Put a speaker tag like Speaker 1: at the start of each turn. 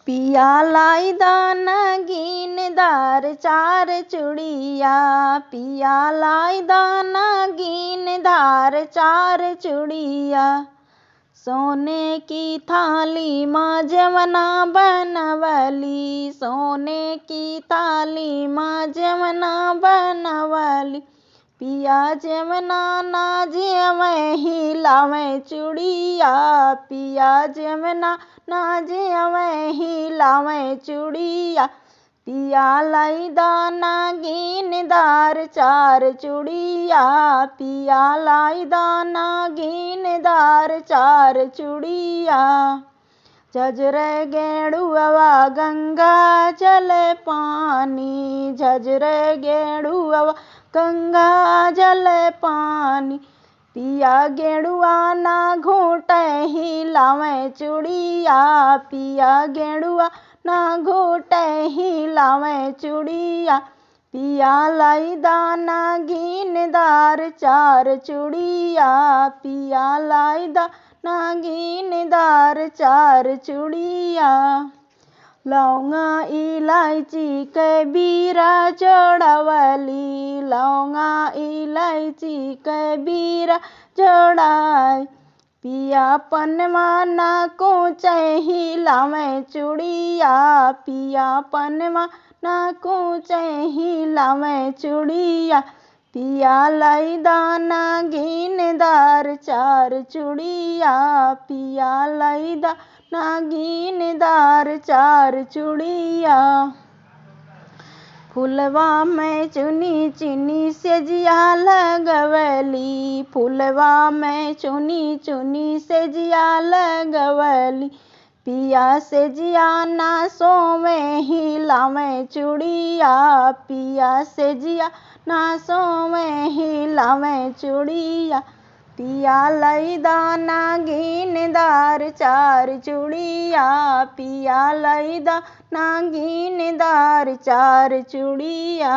Speaker 1: पिया लाई दाना गिनदार चार चूड़िया, पिया लाई दाना गिनदार चार चूड़िया। सोने की थाली माँ जमना बनवली, सोने की थाली माँ जमना बनवली। पिया जमना ना जेवै हिलावै चूड़िया, पिया जमना ना जेवै हिलावै चूड़िया। पिया लाई दाना गिनदार चार चूड़िया, पिया लाई दाना गिनदार चार चूड़िया। झझरे गेड़ुआ गंगा जल पानी, झझरे गेड़ुआ गंगा जल पानी। पिया गेड़ुआ ना घूटे हिलावै चूड़िया, पिया गेड़ुआ ना घूटे हिलावै चूड़िया। पिया लाई दाना गिनदार चार चूड़िया, पिया लाई दाना गिनदार चार चूड़िया। लौंगा इलायची के बीरा जोड़वली, लौंगा इलायची के बीरा जोड़ाई। पिया पनमा ना कूचै हिलावै चूड़िया, पिया पनमा ना कूचै हिलावै चूड़िया। पिया लाई दाना गिनदार चार चूड़िया, पिया लाई दाना गिनदार चार चूड़िया। फुलवा में चुनी चुनी सेजिया लगवली, फुलवा में चुनी चुनी सेजिया लगवली। पिया सेजिया ना सोवै हिलावै चूड़िया, पिया सेजिया ना सोवै हिलावै चूड़िया। पिया लाई दाना गिनदार चार चूड़िया, पिया लाई दाना गिनदार चार चूड़िया।